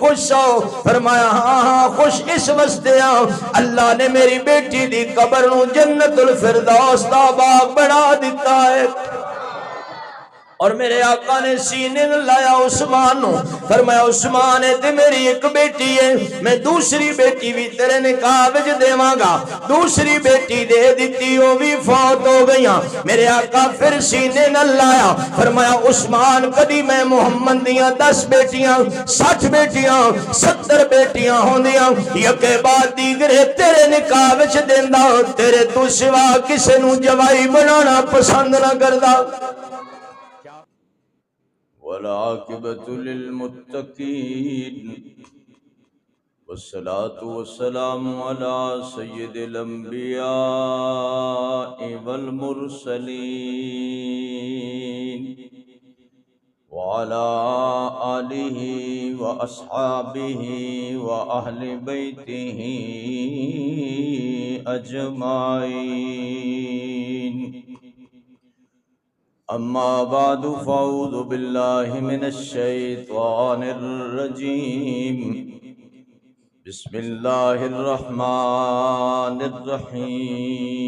خوش ہو؟ فرمایا ہاں ہاں خوش اس واسطے ہاں اللہ نے میری بیٹی دی قبر نو جنت الفردوس دا باغ بنا دیتا ہے۔ اور میرے آقا نے سینے لایا عثمان نو، فرمایا عثمان ہے تے میری ایک بیٹی ہے، میں دوسری بیٹی بھی تیرے نکاح وچ دیواں گا۔ دوسری بیٹی دے دیتی وہ بھی فوت ہو گئیاں۔ میرے آقا پھر سینے نہ لایا، فرمایا عثمان کدی میں محمد دیاں 10 بیٹیاں 60 بیٹیاں 70 بیٹیاں ہوندیاں یکے بعد دیگرے تیرے نکاح وچ دیندا، تیرے تو سوا کسے نو جوائی بنانا پسند نہ کردا۔ والعاقبۃ للمتقین والصلاة والسلام على سید الانبیاء والمرسلین وعلى آلہ واصحابہ واہل بیتہ اجمعین۔ اما بعد فاعوذ باللہ من الشیطان الرجیم، بسم اللہ الرحمن الرحیم۔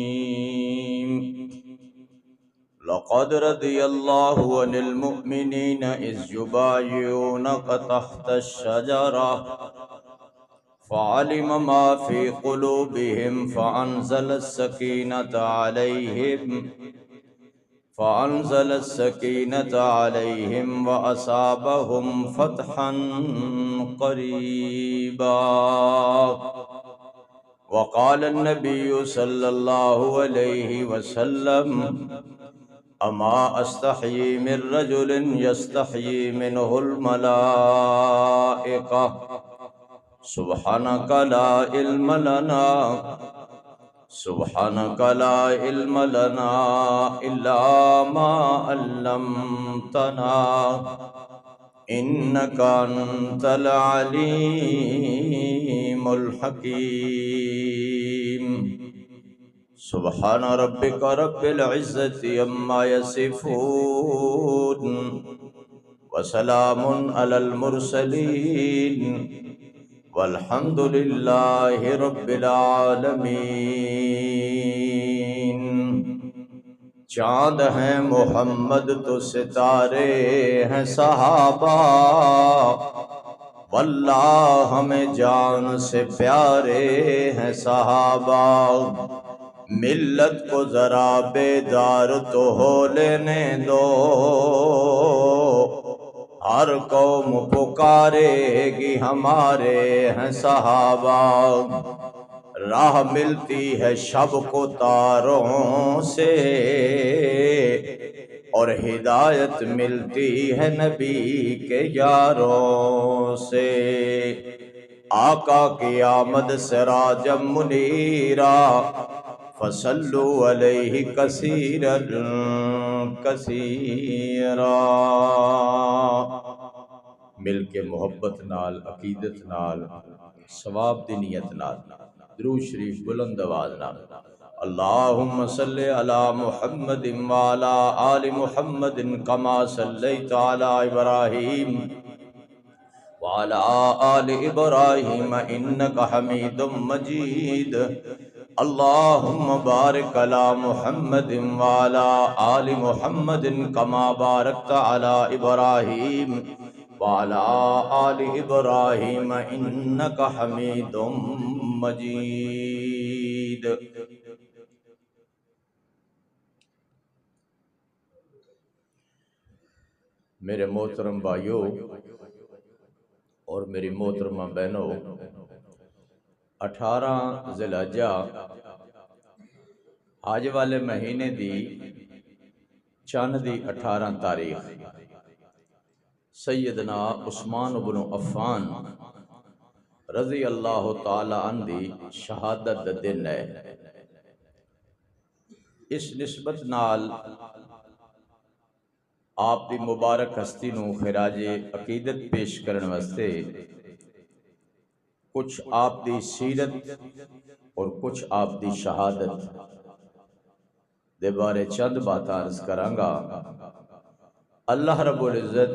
لقد رضی اللہ عن المؤمنین اذ یبایعونک تحت الشجرہ فعلم ما فی قلوبہم فانزل السکینة علیہم وأصابہم فتحا قریبا۔ وقال النبی صلی اللہ علیہ وسلم اما استحیی من رجل یستحیی منہ الملائکہ سبحانک لا علم لنا الا ما علمتنا انک انت العلیم الحکیم۔ سبحان ربک رب العزۃ عما یصفون وسلام علی المرسلین والحمد للہ رب العالمین۔ چاند ہیں محمد تو ستارے ہیں صحابہ، واللہ ہمیں جان سے پیارے ہیں صحابہ۔ ملت کو ذرا بیدار تو ہو لینے دو، ہر قوم پکارے گی ہمارے ہیں صحابہ۔ راہ ملتی ہے شب کو تاروں سے، اور ہدایت ملتی ہے نبی کے یاروں سے۔ آقا کی آمد سراجا منیرا، فصلوا علیہ کثیرا کثیرا۔ مل کے محبت نال، عقیدت نال، ثواب دی نیت نال درود شریف بلند آواز نال اللہم صلی علی محمد وعلی آل محمد کما صلیت علی ابراہیم وعلی آل ابراہیم انک حمید مجید۔ اللہم بارک علی محمد وعلی آل محمد کما بارکت علی ابراہیم وعلی آل ابراہیم انک حمید مجید۔ میرے محترم بھائیوں اور میری محترمہ بہنوں، 18 ذی الحجہ حج والے مہینے دی چند دی 18 تاریخ سیدنا عثمان بن عفان رضی اللہ تعالی عنہ دی شہادت دا دن ہے۔ اس نسبت نال آپ دی مبارک ہستی نو خراج عقیدت پیش کرن واسطے کچھ آپ دی سیرت اور کچھ آپ دی شہادت دے بارے چند بات عرض کرانگا۔ اللہ رب العزت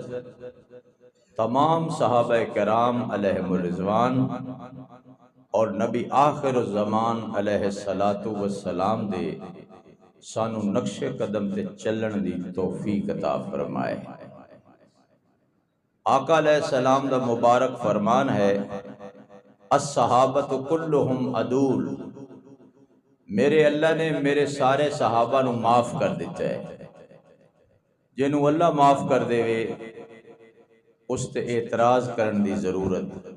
تمام صحابہ کرام علیہم الرضوان اور نبی آخر الزمان علیہ الصلاۃ والسلام دے سانو نقش قدم تے چلن دی توفیق عطا فرمائے۔ آقا علیہ السلام دا مبارک فرمان ہے الصحابۃ کلہم عدول، میرے اللہ نے میرے سارے صحابہ نو معاف کر دیتا ہے۔ جنوں اللہ معاف کر دے وے اس تے اعتراض کرن دی ضرورت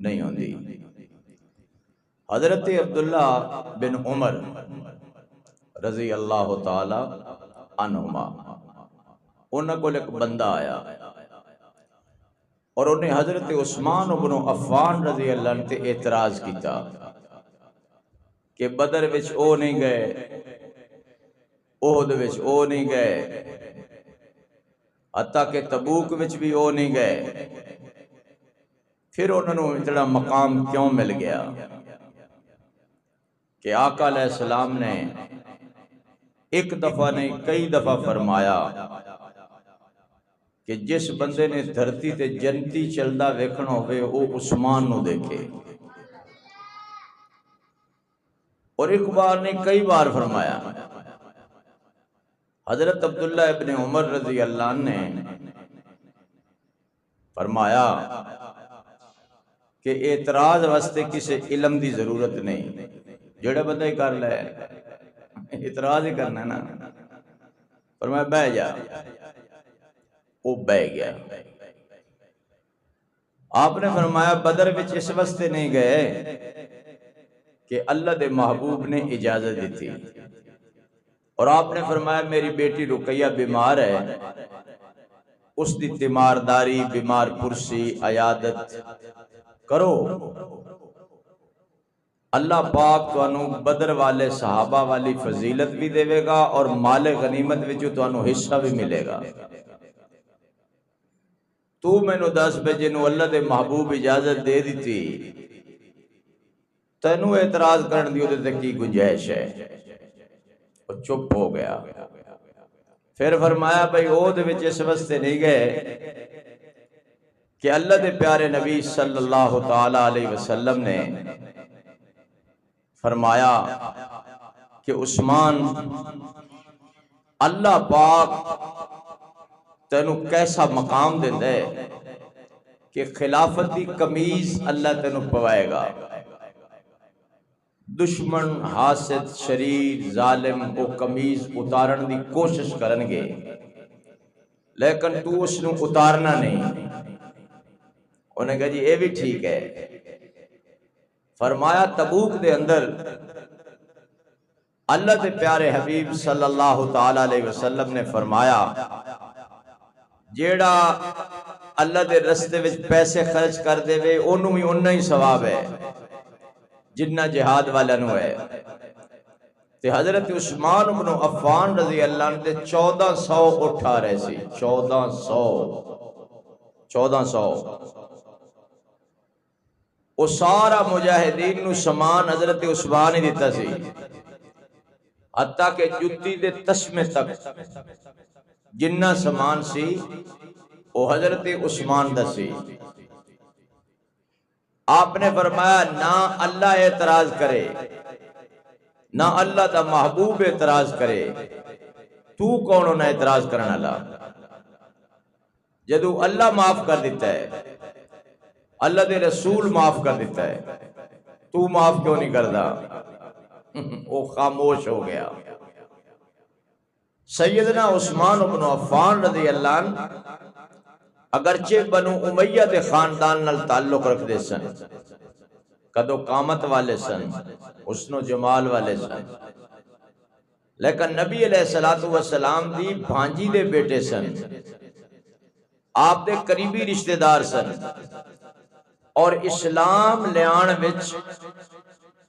نہیں ہوندی۔ حضرت عبداللہ بن عمر رضی اللہ تعالی عنہما، انہاں کول ایک بندہ آیا اور انہیں حضرت عثمان بن عفان رضی اللہ عنہ تے اعتراض کیتا کہ بدر وچ او نہیں گئے، احد وچ او نہیں گئے، حتیٰ کہ تبوک وچ بھی او نہیں گئے، پھر انہوں نے اتنا مقام کیوں مل گیا؟ کہ آقا علیہ السلام نے ایک دفعہ نہیں کئی دفعہ فرمایا کہ جس بندے نے دھرتی تے جنتی چلدا ویکھنا ہوئے وہ عثمان نو دیکھے، اور ایک بار نہیں کئی بار فرمایا۔ حضرت عبداللہ ابن عمر رضی اللہ عنہ نے فرمایا کہ اعتراض واسطے کسی علم دی ضرورت نہیں، جڑا بندہ ہی کر لے اعتراض ہی کرنا ہے نا۔ فرمایا بہ جا، وہ بہ گیا۔ آپ نے فرمایا بدر وچ اس واسطے نہیں گئے کہ اللہ دے محبوب نے اجازت دی تھی، اور آپ نے فرمایا میری بیٹی رقیہ بیمار ہے، اس دی تیمارداری، بیمار پرسی، عیادت کرو، اللہ پاک تانوں بدر والے صحابہ والی فضیلت بھی دے گا اور مال غنیمت وچ تانوں حصہ بھی ملے گا۔ تو مینوں دس بجے نو اللہ دے محبوب اجازت دے دیتی، تینوں اعتراض کرن دی اودے تے کی گنجائش ہے؟ وہ چپ ہو گیا۔ پھر فرمایا بھائی او دے وچ اس واسطے نہیں گئے کہ اللہ دے پیارے نبی صلی اللہ تعالی علیہ وسلم نے فرمایا کہ عثمان اللہ پاک تینوں کیسا مقام دیتا ہے کہ خلافت دی قمیض اللہ تینوں پوائے گا، دشمن، حاسد، شریر، ظالم وہ قمیض اتارن دی کوشش کرن گے، لیکن تو اس نو اتارنا نہیں۔ انہیں کہا جی اے بھی ٹھیک ہے۔ فرمایا تبوک دے اندر اللہ دے پیارے حبیب صلی اللہ تعالی علیہ وسلم نے فرمایا جیڑا اللہ دے رستے وچ پیسے خرچ کر دے وے انہوں بھی انہا ہی ثواب ہے جنہ جہاد والا نو ہے۔ تے حضرت عثمان بن عفان رضی اللہ عنہ تے 1400 اٹھا رہے سی، 1400 وہ سارا مجاہدین نو سامان حضرت عثمان ہی دیتا سی، حتیٰ کہ جتی دے تسمے تک جنہ سامان سی وہ حضرت عثمان دا سی۔ آپ نے فرمایا نہ اللہ اعتراض کرے نہ اللہ دا محبوب اعتراض کرے، تو کون ہونا اعتراض کرنا اللہ؟ جدو اللہ معاف کر دیتا ہے، اللہ دے رسول معاف کر دیتا ہے، تو معاف کیوں نہیں کردا؟ وہ خاموش ہو گیا۔ سیدنا عثمان بن عفان رضی اللہ عنہ اگرچہ بنو امیہ دے خاندان نال تعلق رکھ دے سن، قدو قامت والے سن، حسن و جمال والے سن، لیکن نبی علیہ السلام دی بھانجی دے بیٹے سن، آپ دے قریبی رشتہ دار سن، اور اسلام لیان وچ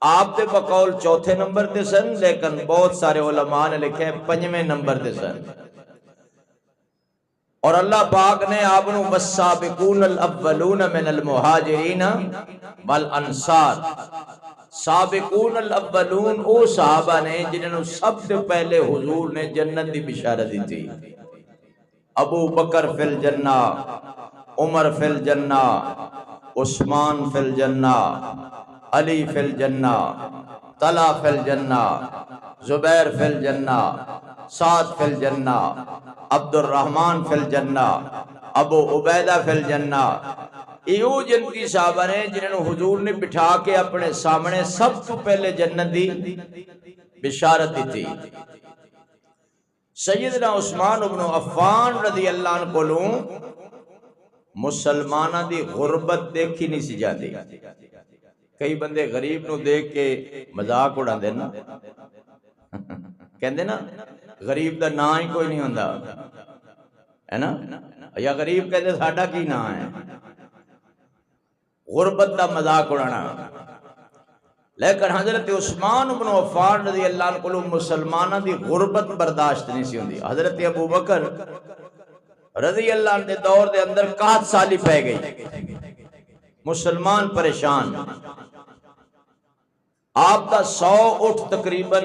آپ دے بقول چوتھے نمبر تے سن، لیکن بہت سارے علماء نے لکھے 5ویں نمبر تے سن۔ اور اللہ پاک نے آپ نو والسابقون الاولون من المہاجرین والانصار، سابقون الاولون او صحابہ نے جنہوں سب سے پہلے حضور نے جنت دی بشارت دی تھی۔ ابو بکر فی الجنہ، عمر فی الجنہ، عثمان فی الجنہ، علی فی الجنہ، طلحہ فی الجنہ، زبیر فی الجنہ، سعد فی الجنہ، عبد الرحمن فی الجنہ، ابو عبیدہ فی الجنہ۔ ایو جنتی صحابہ نے جنہوں حضور نے بٹھا کے اپنے سامنے سب تو پہلے جنت دی بشارت دی تھی۔ سیدنا عثمان بن عفان رضی اللہ عنہ کولوں مسلمانہ دی غربت دیکھی نہیں سی جاتی۔ کئی بندے غریب نو دیکھ کے مذاق اڑا دے نا، کہندے نا غریب دا نا ہی کوئی نہیں ہوندا ہے نا، یا غریب کہندے ساڈا کی نا ہے، غربت دا مذاق اڑانا۔ لیکن حضرت عثمان بن عفان رضی اللہ عنہ کو مسلمانہ دی غربت برداشت نہیں سی ہوندی۔ حضرت ابو بکر رضی اللہ عنہ دے دور دے اندر 61 سالی پہ گئی، مسلمان پریشان۔ آپ دا 100 اٹھ تقریباً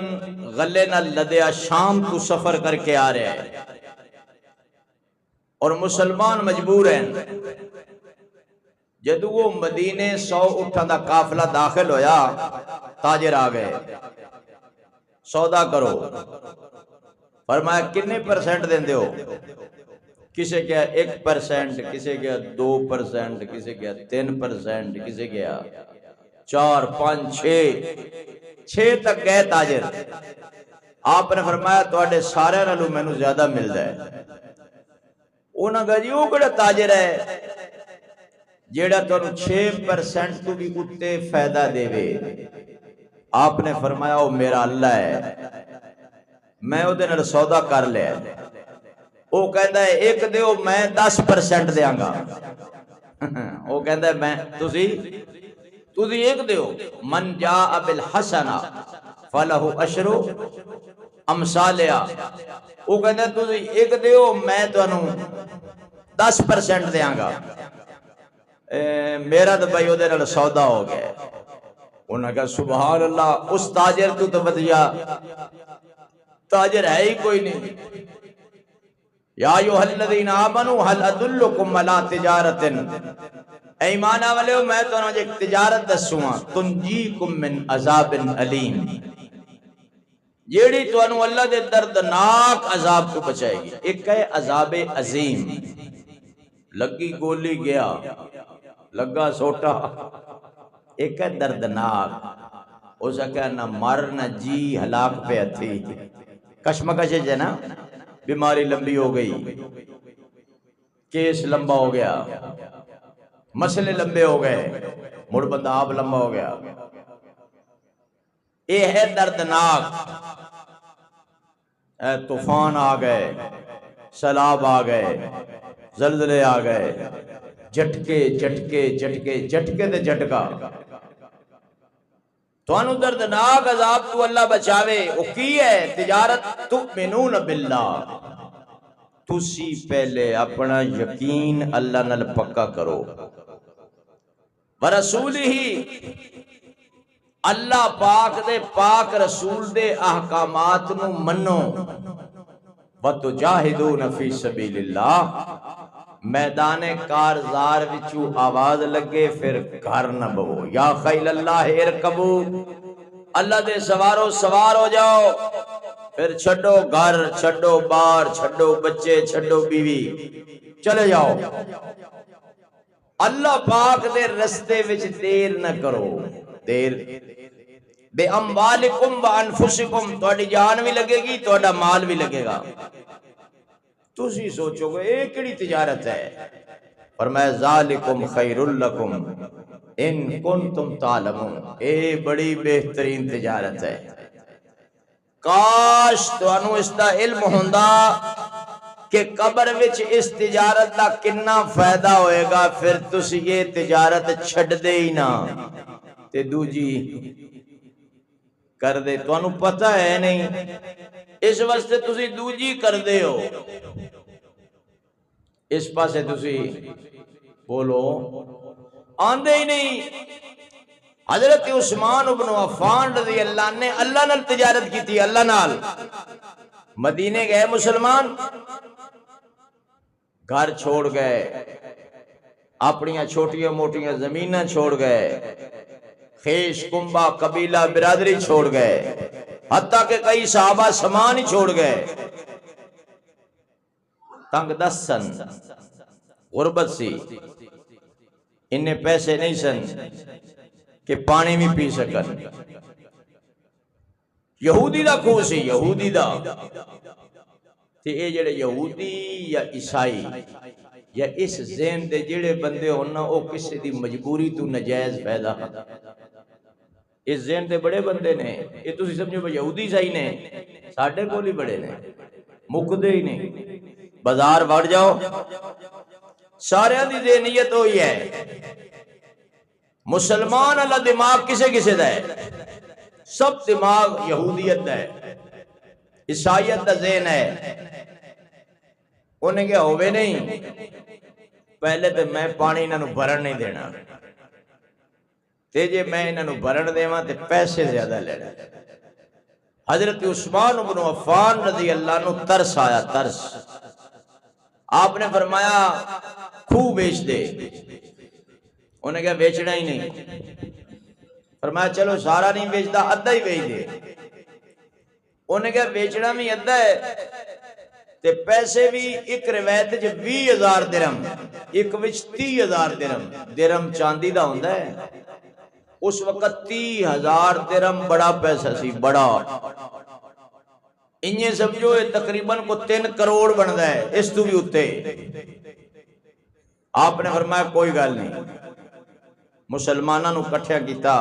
غلے نہ لدیا شام تو سفر کر کے آ رہے ہیں اور مسلمان مجبور ہیں۔ جدو وہ مدینے 100 اٹھاں دا قافلہ داخل ہویا، تاجر آ گئے، سودا کرو۔ فرمایا کتنے پرسنٹ دیندے ہو؟ کسے کیا 1%، کسے کیا 2%، کسے کیا 3%، کسے کیا 4 5 6 تک گئے تاجر۔ آپ نے فرمایا تواڈے سارے نالوں مینوں زیادہ ملدا ہے۔ انہاں کہا جی وہ کیڑا تاجر ہے جیڑا تانوں 6% تو بھی اتے فائدہ دے وے؟ آپ نے فرمایا وہ میرا اللہ ہے، میں او دے نال سودا کر لیا۔ وہ کہندا ہے ایک دیو میں 10% دیاں گا۔ وہ کہندا ہے میں تسی ایک دیو، من جاء بالحسنہ فلہ عشر امثالہا۔ وہ کہندا ہے تسی ایک دیو میں تانوں 10% دیاں گا۔ میرا تو بھائی ادھر نال سودا ہو گیا۔ انہوں نے کہا سبحان اللہ، اس تاجر تو بدیا تاجر ہے ہی کوئی نہیں۔ یا ایھا الذین آمنوا هل ادلکم علی تجارۃ، اے ایمان والو میں تانوں ایک تجارت دسواں، تنجیکم من عذاب علیم، جیڑی تانوں اللہ دے دردناک عذاب تو بچائے گی۔ ایک ہے عذاب عظیم، لگی گولی گیا، لگا سوٹا۔ ایک ہے دردناک، اس کا نہ مر نہ جی، ہلاک پہ تھی، کشمکش ہے نا، بیماری لمبی ہو گئی، کیس لمبا ہو گیا، مسئلے لمبے ہو گئے، مڑ بندہ آپ لمبا ہو گیا۔ یہ ہے دردناک۔ طوفان آ گئے، سیلاب آ گئے، زلزلے آ گئے، جھٹکے جھٹکے جھٹکے جھٹکے تے جھٹکا، تانوں دردناک عذاب تو اللہ بچاوے۔ وہ کی ہے تجارت؟ تؤمنون باللہ، تسی پہلے اپنا یقین اللہ نال پکا کرو، ورسولہ، اللہ پاک دے پاک رسول دے احکامات نو منو، وتجاہدون فی سبیل اللہ، میدان کارزار وچوں آواز لگے پھر گھر نہ بو، یا خیل اللہ ارکبو، اللہ دے سوارو سوار ہو جاؤ، پھر چھڈو گھر، چھڈو بار، چھڈو بچے، چھڈو بیوی، چلے جاؤ۔ اللہ پاک دے رستے وچ دیر نہ کرو، دیر بے اموالکم و انفسکم، تہاڈی جان بھی لگے گی، تہاڈا مال بھی لگے گا۔ تسی سوچو گے یہ کیڑی تجارت ہے؟ فرمایا ذالکم خیر لکم ان کنتم تعلمون، اے بڑی بہترین تجارت ہے۔ کاش تانوں اس دا علم ہوندا کہ قبر وچ اس تجارت دا کنا فائدہ ہوئے گا، پھر تسی یہ تجارت چھڈ دے ہی نہ تے دوجی کر دے۔ تانوں پتہ ہے نہیں، اس واسطے تسی دوجی کر دے ہو، اس پاسے تسی بولو آندے ہی نہیں۔ حضرت عثمان بن عفان رضی اللہ عنہ نے اللہ نال تجارت کی تھی، اللہ نال۔ مدینے گئے مسلمان، گھر چھوڑ گئے، اپنی چھوٹیاں موٹیاں زمیناں چھوڑ گئے، خیش کنبہ قبیلہ برادری چھوڑ گئے، حتیٰ کہ کئی صحابہ سامان ہی چھوڑ گئے۔ تنگ دست سن، غربت سی، انہیں پیسے نہیں سن کہ پانی بھی پی سکن۔ یہودی دا خوہ سی، یہودی دا تے اے جڑے یہودی یا عیسائی یا اس ذہن دے جڑے بندے ہونا او کسی دی مجبوری تو نجائز پیدا، اس ذہن دے بڑے بندے نے، یہ تسی سمجھو یہودی عیسائی نے، ساڈے کول ہی بڑے نے، مکدے ہی نہیں۔ بازار وڑ جاؤ، سارے دی ذہنیت ہوئی ہے، مسلمان اللہ دماغ کسے کسے دا ہے؟ سب دماغ یہودیت دا ہے، عیسائیت دا ذہن ہے۔ انہیں کیا ہوئے نہیں، پہلے تو میں پانی انہوں بھرن نہیں دینا، تے جے میں انہوں بھرن دیواں تے پیسے زیادہ لینا۔ حضرت عثمان بن عفان رضی اللہ عنہ ترس آیا، ترس۔ آپ نے فرمایا خوہ بیچ دے، انہیں کہا بیچنا ہی نہیں، فرمایا چلو سارا نہیں بیچتا، ادھا ہی بیچ دے۔ انہیں کہا بیچنا بھی ادھا ہے تے پیسے بھی، ایک روایت جو 20,000 درہم، ایک وچ 30,000 درہم، درہم چاندی دا ہوندہ ہے، اس وقت 30,000 درہم بڑا پیسہ سی، بڑا۔ انہیں سمجھو یہ تقریباً کو 3 کروڑ بندا ہے، اس تو بھی اتے۔ آپ نے فرمایا کوئی گل نہیں، مسلمانوں نو کٹھیا کیتا،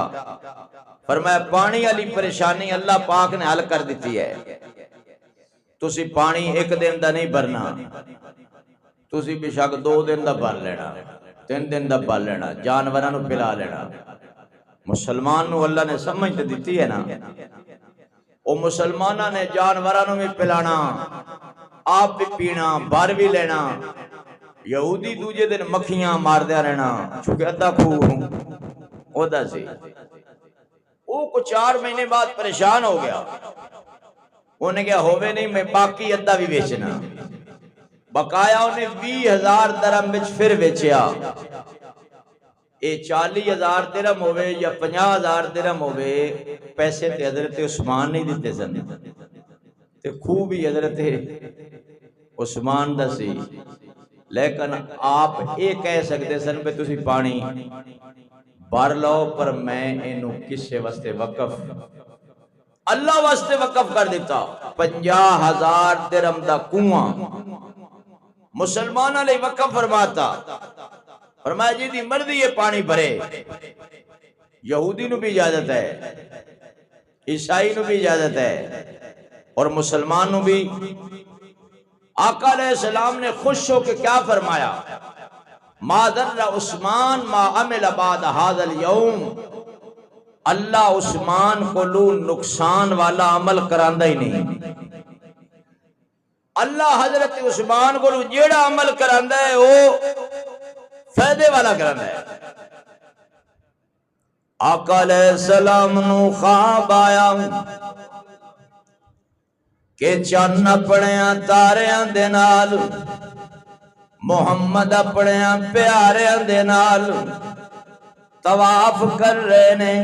فرمایا پانی والی پریشانی اللہ پاک نے حل کر دیتی ہے، تسی پانی ایک دن دا نہیں بھرنا، تسی بے شک 2 دن دا بھر لینا، 3 دن دا بھر لینا، جانوراں نو پلا لینا۔ مسلمان نو اللہ نے سمجھ تے دیتی ہے نا، او مسلمانہ نے جانوراں نو بھی پلانا، آپ بھی پینا، بھر بھی لینا۔ یہودی دوجے دن مکھیاں مار دیا رہنا، چونکہ ادھا خوہ اودا سی۔ وہ کو 4 مہینے بعد پریشان ہو گیا، انہیں کہا ہوئے نہیں، میں باقی ادھا بھی بیچنا۔ بقایا انہیں 20,000 درہم بچ پھر بیچیا۔ اے 40,000 درہم ہوئے یا 50,000 درہم ہوئے، پیسے تے حضرت عثمان نہیں دیتے سن، تے خوہ بھی حضرت عثمان دا سی، لیکن آپ ایک کہہ سکتے سن پہ تسی پانی بھر لو، پر میں انہوں کسے واسطے وقف، اللہ واسطے وقف کر دیتا۔ 50,000 درہم دا کنواں مسلمانہ لئے وقف فرماتا، فرمایا جی دی مرضی یہ پانی بھرے، یہودی نو بھی اجازت ہے، عیسائی نو بھی اجازت ہے، اور مسلمان نو بھی۔ آقا علیہ السلام نے خوش ہو کے کیا فرمایا؟ ما ذر عثمان ما عمل بعد هذا اليوم، اللہ عثمان کو لو نقصان والا عمل کراندہ ہی نہیں۔ اللہ حضرت عثمان کو لو جیڑا عمل کراندہ ہے وہ فائدے والا کراندہ ہے۔ آقا علیہ السلام نو خواب آیا کہ چن اپنیاں تاریاں دے نال، محمد اپنیاں پیاریاں دے نال طواف کر رہے نے،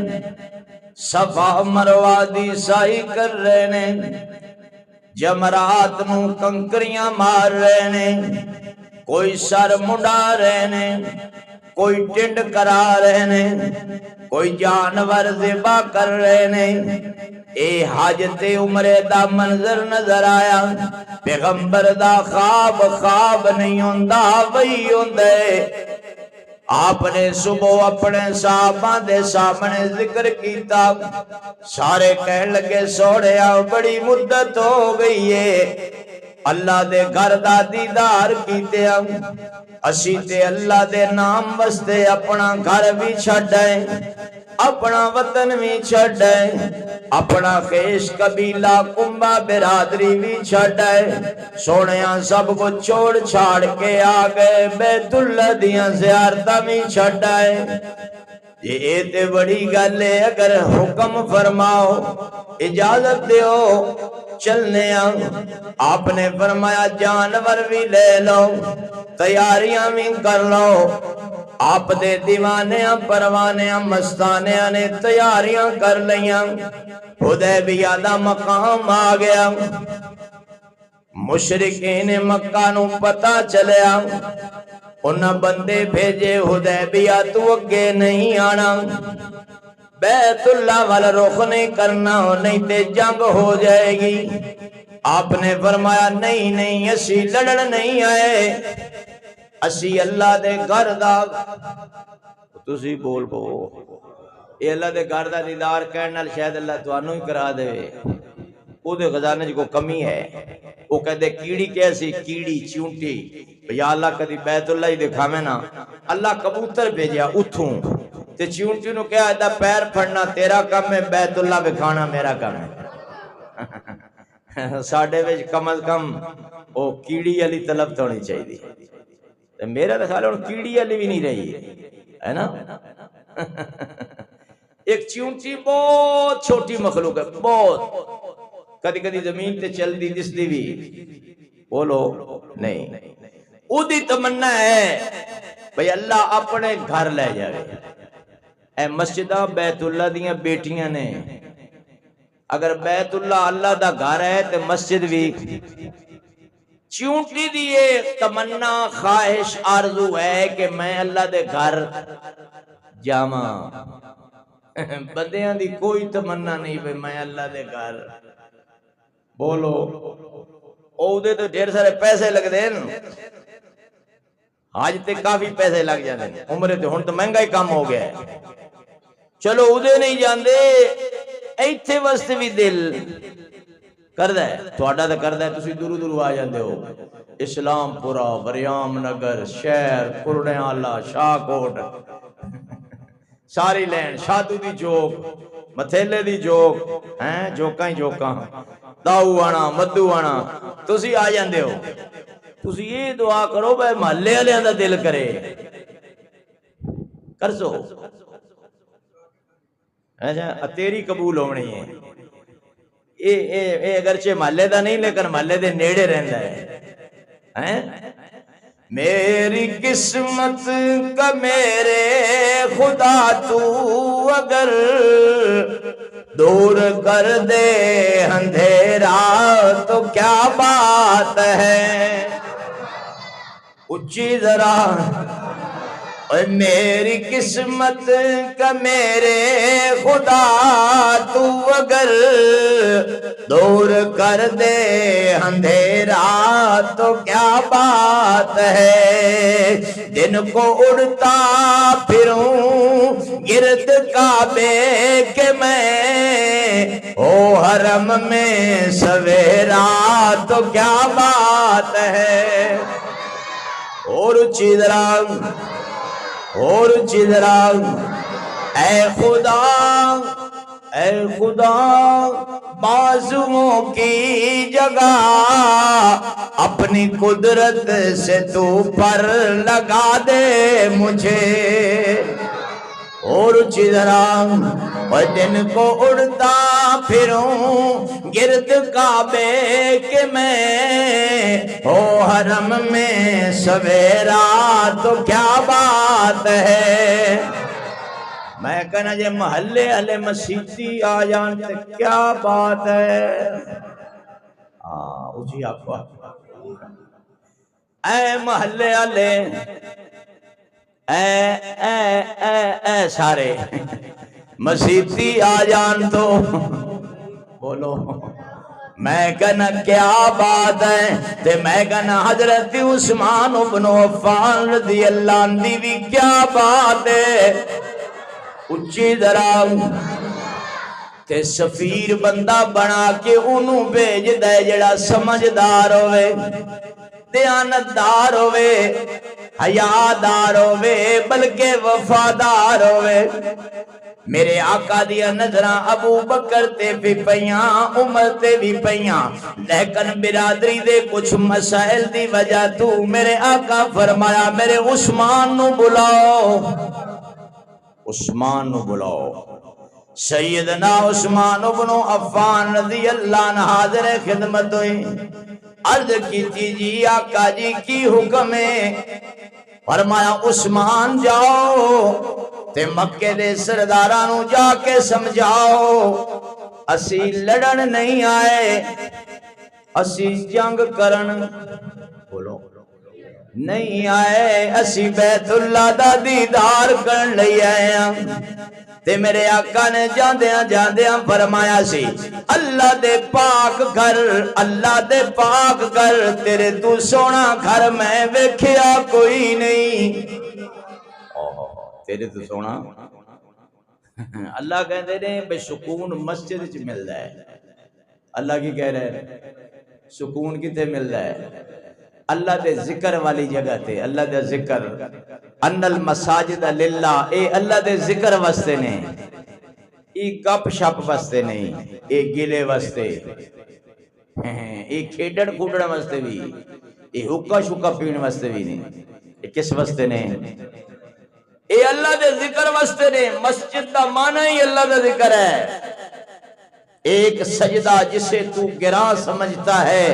صفا مروہ دی سائی کر رہے نے، جمرات نو کنکریاں مار رہے نے، کوئی سر منڈا رہے نے، کوئی ٹنڈ کرا رہے نے، کوئی جانور ذبح کر رہے نے۔ اے حاجت عمرے دا منظر نظر آیا، پیغمبر دا خواب نہیں ہوندہ، وہی ہوندے۔ آپ نے صبح اپنے صحابہ دے سامنے ذکر کیتا، سارے کہن لگے سوڑیا بڑی مدت ہو گئی ہے اللہ دے گھر دا دیدار کیتے ہم، اسی تے اللہ دے نام واسطے اپنا گھر بھی چھڑائیں، اپنا وطن بھی چھڑائیں، اپنا خیش قبیلہ کنبہ برادری بھی چھڑائیں، سونیاں سب کو چھوڑ چھاڑ کے آگئے، بیت اللہ دیاں زیارتہ بھی چھڑائیں۔ یہ تے بڑی گلے، اگر حکم فرماؤ اجازت دیو چلنے آپ نے فرمایا جانور بھی لے لو، تیاریاں بھی کر لو۔ آپ دے دیوانیاں پروانیاں مستانیاں نے تیاریاں کر لیاں، حدیبیہ دا مقام آ گیا، مشرکین مکہ نو پتہ چلیا، انہاں بندے بھیجے حدیبیہ تو اگے نہیں آنا، بیت اللہ والا رخ نہیں کرنا، نہیں تے جنگ ہو جائے گی۔ آپ نے فرمایا نہیں نہیں، اسی لڑن نہیں آئے، اسی اللہ دے گھر دا، تسی بول پو اے اللہ دے گھر دا دیدار کرن نال شاید اللہ تانوں ہی کرا دے، او دے خزانے کو کمی ہے۔ وہ کہتے کیڑی کیسی، کیڑی چونٹی، یا اللہ کدی بیت اللہ ہی دکھاویں نا، اللہ کبوتر بھیجیا اتھوں تے چونٹی نو کہا ایدہ پیر پھڑنا تیرا کم ہے، بیت اللہ بکھانا میرا کم ہے۔ ساڑھے ویج کم از کم او کیڑی علی طلب تو نہیں چاہیے، میرا تو خیال ہے کیڑی علی بھی نہیں رہی ہے نا۔ ایک چونٹی بہت چھوٹی مخلوق ہے، بہت، کدی کدی زمین تے چل دی دس دی بھی، بولو نہیں، او دی تمنا ہے بھئی اللہ اپنے گھر لے جائے۔ اے مسجدہ بیت اللہ دیاں بیٹیاں نے، اگر بیت اللہ اللہ دا گھر ہے تو مسجد بھی، چونٹی دیئے تمنا خواہش آرزو ہے کہ میں اللہ دے گھر جاواں، بندیاں دی کوئی تمنا نہیں بھئی میں اللہ دے گھر، بولو او دے تو ڈھیر سارے پیسے لگ دیں، آج تے کافی پیسے لگ جاندے، عمرے تے ہون تو مہنگا ہی کام ہو گیا ہے، چلو ادھے نہیں جاندے، ایتھے واسطے بھی دل کردہ ہے، تھوڑا دا کردہ ہے، تسی دورو دورو آ جاندے ہو، اسلام پورا، وریام نگر، شہر، پرنے آلہ، شاہ کوٹ، ساری لین، شادو دی جوک، متھیلے دی جوک، جوکاں ہی جوکاں، داؤ آنا، مدو آنا، تسی آ جاندے ہو، تسی یہ دعا کرو بھائی محلے والے دا دل کرے، کر سو، تیری قبول ہونی ہے، اے اگرچہ محلے دا نہیں لیکن محلے دے نیڑے رہندا ہے، میری قسمت کا میرے خدا تو اگر دور کر دے اندھیرا تو کیا بات ہے، اچھی ذرا، میری قسمت کا میرے خدا تو اگر دور کر دے اندھیرا تو کیا بات ہے، دن کو اڑتا پھروں گرد کعبے کے میں، او حرم میں سویرا تو کیا بات ہے، اور چیدران اور چیدران، اے خدا بازوؤں کی جگہ اپنی قدرت سے تو پر لگا دے مجھے، اور چیدران، اور دن کو اڑتا پھروں گرد کعبے کے میں، او حرم میں سویرا تو کیا بات ہے، میں کہنا جے محلے والے مسیحی آ جان تے کیا بات ہے، اجھی آپ اے محلے والے، اے سارے مسیحی آ جان تو بولو، میں کہنا کیا بات ہے، تے میں کہنا حضرت عثمان بن عفان رضی اللہ عنہ بھی کیا بات ہے، اچھی ذرا، تے سفیر بندہ بنا کے انہوں بھیج دے جڑا سمجھدار ہوئے، دیانتدار ہوئے، حیادار ہوئے، بلکہ وفادار ہوئے، میرے آقا دیا نظران ابو بکر تے بھی پیاں، عمر تے بھی پیاں، لیکن برادری دے کچھ مسائل دی وجہ تو میرے آقا فرمایا میرے عثمان نو بلاؤ، عثمان نو بلاؤ، سیدنا عثمان بن عفان رضی اللہ عنہ حاضر خدمت ہوئی، عرض کی تھی جی آقا جی کی حکم ہے، فرمایا عثمان جاؤ تے مکے دے سرداراں نو جا کے سمجھاؤ اسی لڑن نہیں آئے اسی جنگ کرن بولو نہیں آئے اسی بیت اللہ دا دیدار کرن لئی آئے ہیں تے میرے آقا نے جاندیاں فرمایا سی اللہ دے پاک گھر اللہ دے پاک گھر تیرے تو سونا گھر میں ویکھیا کوئی نہیں تیرے تو سونا اللہ کہتے ہیں بے سکون مسجد وچ ملدا ہے اللہ کی کہہ رہے ہیں سکون کتے ملدا ہے اللہ دے ذکر والی جگہ تے اللہ دے ذکر ان المساجد للہ اے اللہ دے ذکر واسطے نے اے گپ شپ واسطے نہیں اے گلے واسطے اے کھیڈن کھوڈن واسطے بھی اے حکا شکا پین واسطے بھی نہیں اے کس واسطے نے اے اللہ دے ذکر واسطے نے مسجد دا معنی ہی اللہ دا ذکر ہے ایک سجدہ جسے تو گراں سمجھتا ہے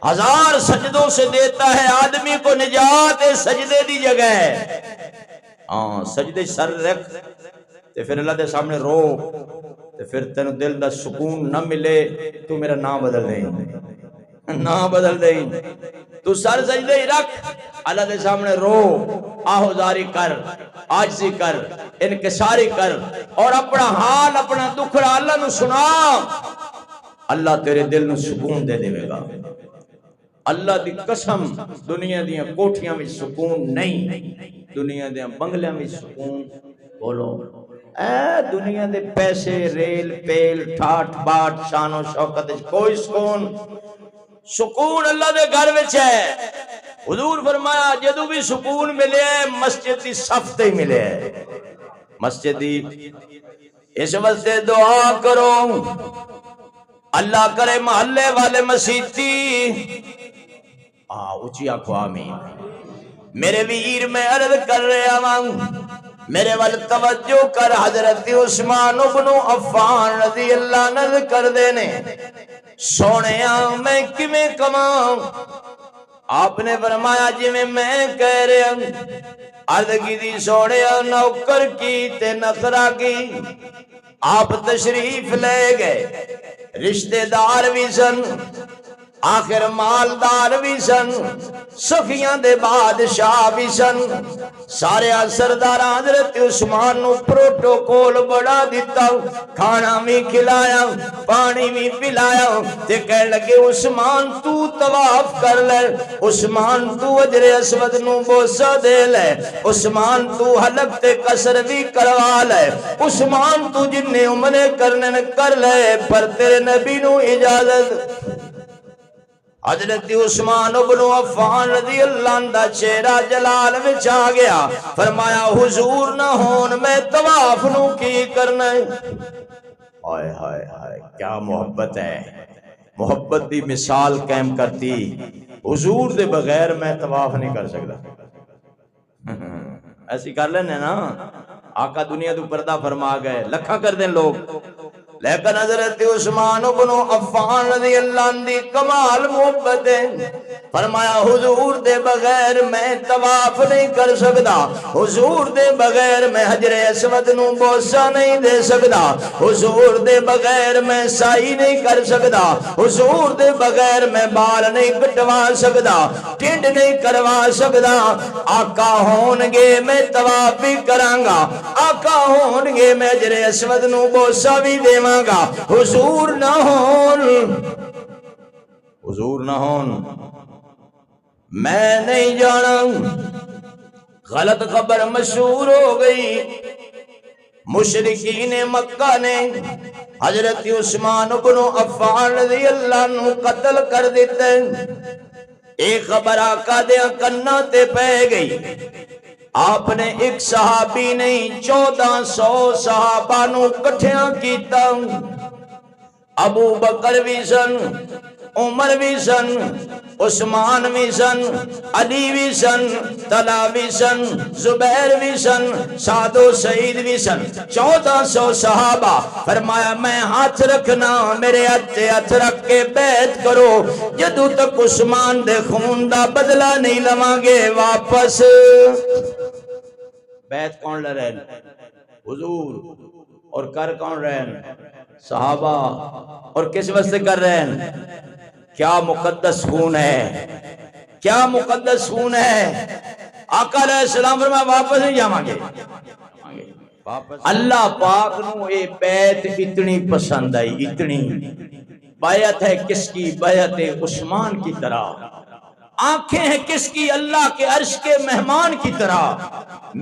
1000 سجدوں سے دیتا ہے آدمی کو نجات سجدے دی جگہ ہے سجدے سر رکھ تے پھر اللہ دے سامنے رو تے پھر تینوں دل دا سکون نہ ملے تو میرا نام بدل دیں نام بدل دیں تو سر سجدے ہی رکھ اللہ دے سامنے رو آہوزاری کر عاجزی کر انکساری کر اور اپنا حال اپنا دکھڑا اللہ نو سنا اللہ تیرے دل نو سکون دے دے گا اللہ دی قسم دنیا دیاں کوٹھیاں میں سکون نہیں دنیا دیاں بنگلیاں میں سکون بولو اے دنیا دے پیسے ریل پیل ٹھاٹ باٹ شان و شوکت کوئی سکون اللہ دے گھر وچ ہے حضور فرمایا جدو بھی سکون ملے مسجد دی صف تے ملے مسجد دی اس واسطے دعا کرو اللہ کرے محلے والے مسیتی اونچی آنکھو آمین میرے ویر میں عرض کر رہا ہوں میرے وال توجہ کر حضرت عثمان بن عفان رضی اللہ عنہ کر دینے سونیا میں کمیں کماؤں آپ نے فرمایا جی میں کہہ رہا ہوں عرض کی دی سونیا نوکر کی تے نخرہ کی آپ تشریف لے گئے رشتہ دار بھی سن آخر مالدار بھی سن سخیاں دے بادشاہ بھی سن سارے سردار حضرت عثمان نو پروٹوکول بڑا دیتا کھانا بھی کھلایا پانی بھی پلایا تے کہہ لگے عثمان تو طواف کر لے عثمان تو حجر اسود نو بوسہ دے لے عثمان تو حلق تے قصر بھی کروا لے عثمان تو جنہیں عمرے کرنے کر لے پر تیرے نبی نو اجازت حضرت عثمان بن عفان رضی اللہ عنہ چہرہ جلال وچ آ گیا فرمایا حضور نہ ہون میں طواف نو کی کرنا ہائے ہائے ہائے کیا محبت ہے محبت دی مثال قائم کرتی حضور دے بغیر میں طواف نہیں کر سکتا ایسی کر لینے نا آقا دنیا تو پردہ فرما گئے لکھا کر دیں لوگ لیکن حضرت عثمان بن عفان رضی اللہ عنہ دی کمال محبت ہے فرمایا حضور دے بغیر میں طواف نہیں کر سکتا حضور دے بغیر میں حجر اسود نو بوسہ نہیں دے سکتا حضور دے بغیر میں سائی نہیں کر سکتا حضور دے بغیر میں بال نہیں کٹوا سکتا ٹنڈ نہیں کروا سکتا آقا ہون گے میں طواف بھی کرانگا آقا ہون گے میں حجر اسود نو بوسہ بھی دیواں گا حضور نہ ہون میں نہیں جانا غلط خبر مشہور ہو گئی مشرکین مکہ نے حضرت عثمان بن عفان رضی اللہ عنہ قتل کر دیتے ایک خبر آقا دیا کنا تے پہ گئی آپ نے ایک صحابی نہیں 1400 صحابہ نو کٹھیاں کیتا ابو بکر بھی سن عمر بھی سن عثمان بھی سن، علی بھی سن، طلحہ بھی سن، زبیر بھی سن، سعد و سعید بھی سن، 1400 صحابہ۔ فرمایا میں ہاتھ رکھنا، میرے ہاتھ رکھ کے بیعت کرو، جدوں تک عثمان دے خون دا بدلہ نہیں لواں گے واپس۔ بیعت کون لے رہے ہیں؟ حضور۔ اور کر کون رہے ہیں؟ صحابہ۔ اور کس واسطے کر رہے ہیں؟ کیا مقدس خون ہے، کیا مقدس خون ہے۔ آقا علیہ السلام فرمایا واپس نہیں جاواں گے۔ اللہ پاک نو اے بیعت اتنی پسند آئی، اتنی۔ بیعت ہے کس کی؟ بیعت عثمان کی طرح۔ آنکھیں ہیں کس کی؟ اللہ کے عرش کے مہمان کی طرح۔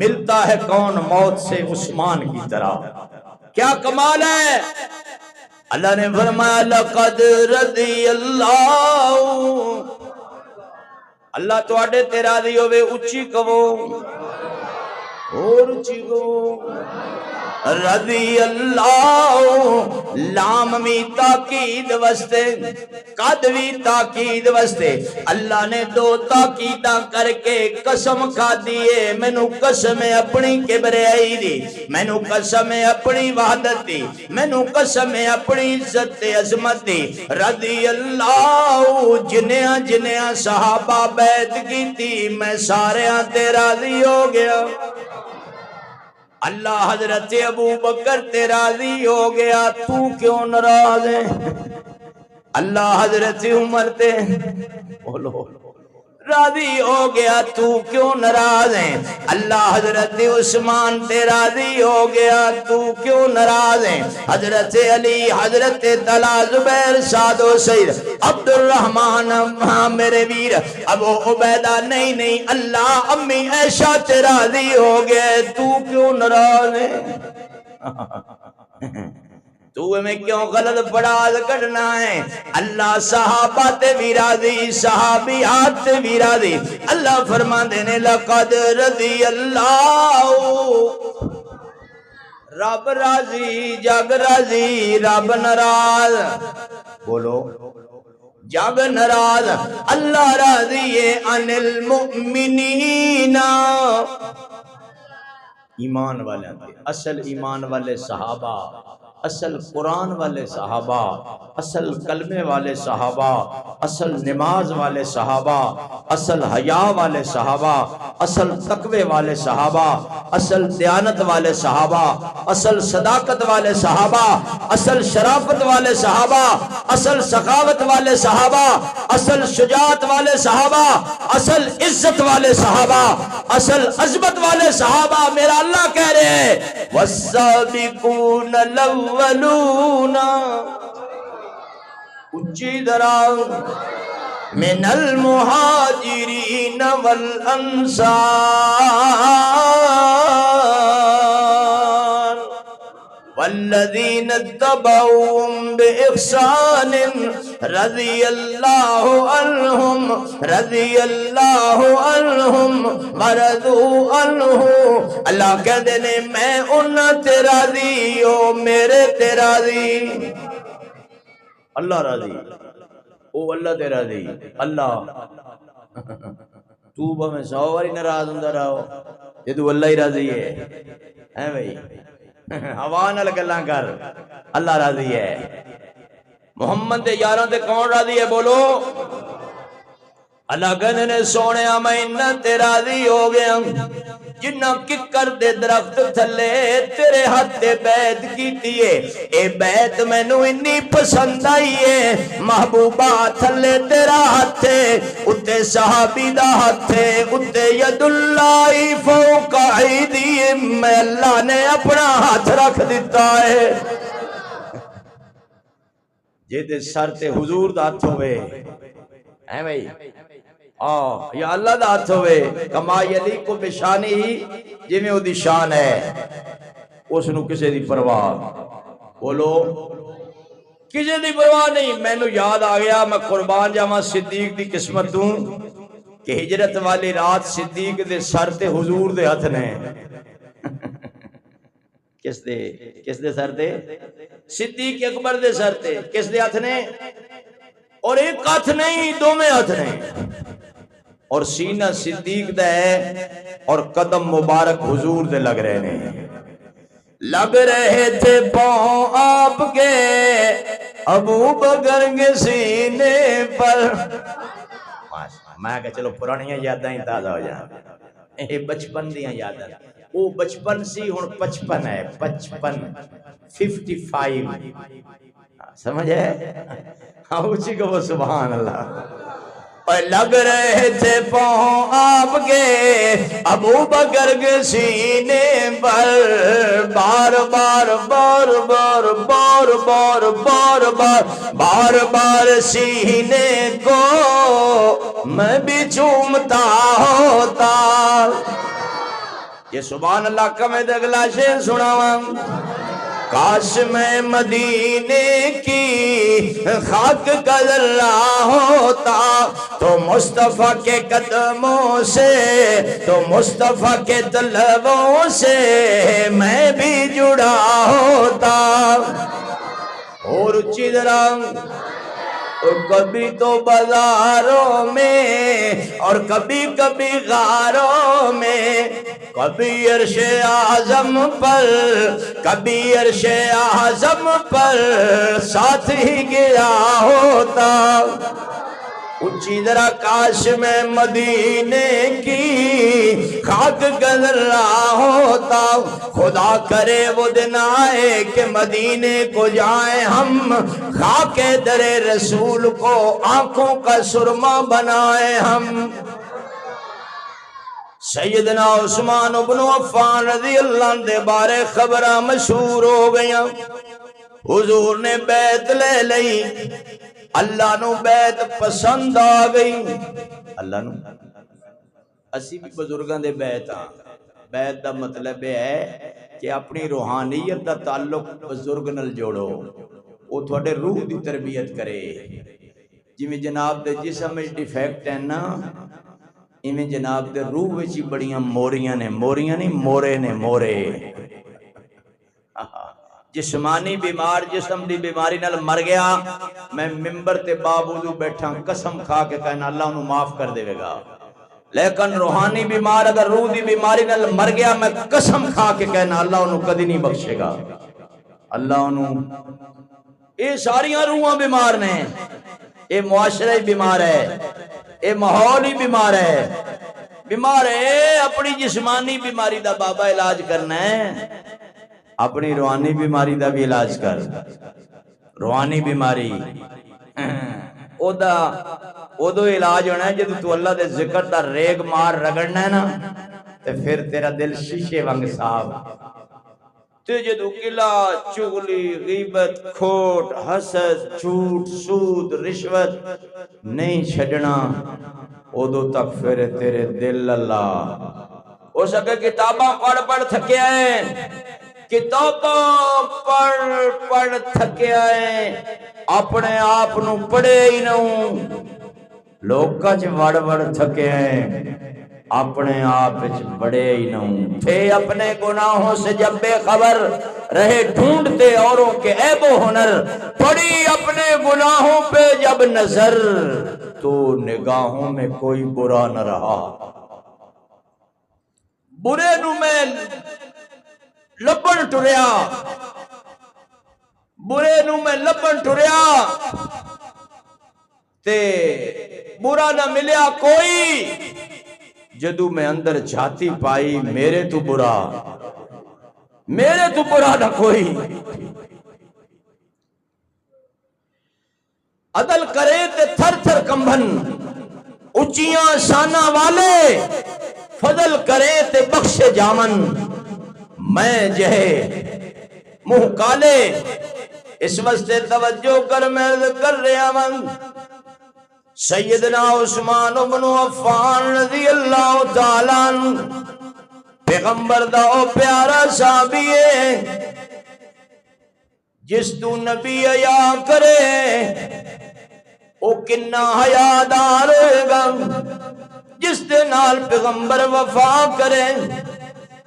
ملتا ہے کون موت سے؟ عثمان کی طرح۔ کیا کمال ہے۔ اللہ نے فرمایا لقد رضی اللہ، اللہ تو آڈے تیرا دی ہوئے، اچھی کہو اور اچھی کہو۔ رضی اللہ، لام بھی تاکید وستے، قد بھی تاکید وستے۔ اللہ نے دو تاکیداں کر کے قسم کھا دیے، مینوں قسم اپنی کبریائی دی، مینوں قسم اپنی وحدت دی، مینوں قسم اپنی عزت عظمت دی۔ رضی اللہ، جنیاں جنیاں صحابہ بیعت کی تھی، میں ساریاں تے راضی ہو گیا۔ اللہ حضرت ابو بکر تے راضی ہو گیا، تو کیوں ناراض ہے؟ اللہ حضرت عمر تے بولو راضی ہو گیا، تو کیوں ناراض ہے؟ اللہ حضرت عثمان تے راضی ہو گیا، تو کیوں ناراض ہے؟ حضرت علی، حضرت طلحہ، زبیر، سعد و سعید، عبد الرحمن، میرے ویر ابو عبیدہ، نہیں نہیں، اللہ امی عائشہ تے راضی ہو گئے، تو کیوں ناراض ہے؟ تو میں کیوں غلط پڑاز کرنا ہے؟ اللہ صحابہ تے بھی راضی، صحابیات تے بھی راضی۔ اللہ فرما دینے لقد رضی اللہ، رب راضی، جگ راضی، رب ناراض۔ بولو جگ ناراض، اللہ راضی ہے عن المؤمنین، ایمان والے اصل ایمان والے صحابہ، اصل قرآن والے صحابہ، اصل کلمے والے صحابہ، اصل نماز والے صحابہ، اصل حیا والے صحابہ، اصل تقوی والے صحابہ، اصل دیانت والے صحابہ، اصل صداقت والے صحابہ، اصل شرافت والے صحابہ، اصل سخاوت والے صحابہ، اصل شجاعت والے صحابہ، اصل عزت والے صحابہ، اصل عظمت والے صحابہ۔ میرا اللہ کہہ رہے ہیں والسابقون الاولون، اچھی درام من المہاجرین والانصار والذین اتبعوهم بإحسان رضی اللہ عنہم، رضی اللہ عنہم ورضوا عنہ۔ اللہ کہہ دینے میں انہاں تے راضی ہو، میرے تے راضی۔ اللہ راضی، او اللہ تے راضی۔ اللہ تو بھاویں 100 باری ناراض ہوندا رہو، جدوں اللہ ہی راضی ہے بھائی، ہوا نال گلاں کر، اللہ راضی ہے۔ محمد دے یاراں تے کون راضی ہے؟ بولو اللہ کہندے نے سونیا میں انہاں تے راضی ہو گیا جنہاں ککر دے درخت تھلے تیرے ہاتھ تے بیعت کیتی ہے۔ اے بیعت مینوں اتنی پسند آئی ہے، محبوبہ تھلے تیرا ہاتھ ہے، اتے صحابی دا ہاتھ ہے، اتے ید اللہ فوق ایدیہم، میں اللہ نے اپنا ہاتھ رکھ دیتا ہے۔ جے دے سر تے حضور دا ہاتھ ہوئے ہیں بھائی، یا اللہ دا ہاتھ ہوئے، کما یلیق بشانی ہی، جی میں وہ دی شان ہے، اس نو کسے دی پرواہ، بولو کسے دی پرواہ نہیں۔ میں نو یاد آ گیا، میں قربان جاواں صدیق دی قسمت دوں کہ ہجرت والی رات صدیق دے سر تے حضور دے ہاتھ نے۔ کس دے سر تے؟ صدیق اکبر دے سر تے۔ کس دے ہاتھ نے؟ اور ایک ہاتھ نہیں دو میں ہاتھ نہیں، اور سینہ صدیق دا ہے اور قدم مبارک حضور دے لگ رہے ہیں، لگ رہے تھے پاؤں آپ کے ابو بکر کے سینے پر۔ میں کہ چلو پرانیاں یاداں ہی تازہ ہو جائیں، یہ بچپن دیاں یاداں، وہ بچپن سی ہن 55 ہے، 55 سمجھ ہے؟ ہاں اچھی کہو سبحان اللہ۔ اور لگ رہے تھے پاؤں آپ کے ابو بکر کے سینے پر، بار بار بار بار بار بار بار بار بار بار سینے کو میں بھی چومتا ہوتا۔ یہ سبحان اللہ کا میں اگلا شعر سناواں۔ کاش میں مدینے کی خاک کا ذرہ ہوتا تو مصطفیٰ کے قدموں سے، تو مصطفیٰ کے طلبوں سے میں بھی جڑا ہوتا۔ اور اچھی طرح کبھی تو بازاروں میں اور کبھی کبھی غاروں میں، کبھی عرش اعظم پر، کبھی عرش اعظم پر ساتھ ہی گیا ہوتا۔ اچھی ذرا کاش میں مدینے کی خاک کا ذرہ ہوتا، خدا کرے وہ دن آئے کہ مدینے کو جائیں ہم، خاک در رسول کو آنکھوں کا سرما بنائیں ہم۔ سیدنا عثمان بن عفان رضی اللہ عنہ دے بارے خبراں مشہور ہو گئیاں، حضور نے بیعت لے لئی، اللہ نو بیعت پسند آ گئی، اللہ نو اسی بھی بزرگاں دے بیعت ہاں۔ بیعت دا مطلب ہے کہ اپنی روحانیت دا تعلق بزرگ نال جوڑو، وہ تھوڑے روح دی تربیت کرے۔ جی جناب دے جسم میں ڈیفیکٹ ہے نا، ایویں جناب دے روح وچ ہی بڑیاں موریاں نے، موریاں نہیں مورے نے، مورے۔ جسمانی بیمار جسم دی بیماری نال مر گیا، میں ممبر تے باوضو بیٹھا قسم کھا کے کہنا اللہ انہوں معاف کر دے گا، لیکن روحانی بیمار اگر روح دی بیماری نال مر گیا، میں قسم کھا کے کہنا اللہ انہوں کدی نہیں بخشے گا۔ اللہ انہوں یہ ساریاں روحاں بیمار نے، یہ معاشرہ ہی بیمار ہے، یہ ماحول ہی بیمار ہے، بیمار ہے۔ اپنی جسمانی بیماری دا بابا علاج کرنا ہے، اپنی روحانی بیماری دا بھی علاج کر۔ روحانی بیماری او دو علاج ہونا ہے جدو تو اللہ دے ذکر دا ریگ مار رگڑنا ہے نا، تے پھر تیرا دل شیشے وانگ صاف، تے جدو قلعہ چغلی غیبت کھوٹ حسد جھوٹ سود رشوت نہیں چھڑنا، ادو تک پھر تیرے دل اللہ ہو سکے کتاباں پڑھ پڑھ تھکے آئے، کتاباں پڑھ تھکے آئے، اپنے آپ نو پڑھے ہی نہوں، لوکاں چ وڑ وڑ تھکے آئے، اپنے آپ وچ بڑے ہی نہوں، تھے اپنے گناہوں سے جب بے خبر، رہے ڈھونڈتے اوروں کے عیب و ہنر، پڑی اپنے گناہوں پہ جب نظر، تو نگاہوں میں کوئی برا نہ رہا۔ برے نو میں لبن ٹریا، برے نو میں لبن ٹریا، تے برا نہ ملیا کوئی، جدو میں اندر جھاتی پائی میرے تو برا نہ کوئی۔ عدل کرے تے تھر تھر کمبن، اچیاں شانہ والے، فضل کرے تے بخشے جامن، میں جہے منہ کالے، اس واسطے توجہ کر میں کر رہا من۔ سیدنا عثمان بن عفان رضی اللہ تعالیٰ عنہ پیغمبر دا او پیارا صحابی ہے جس تو نبی حیا کرے او کنہ حیادار گا، جس دے نال پیغمبر وفا کرے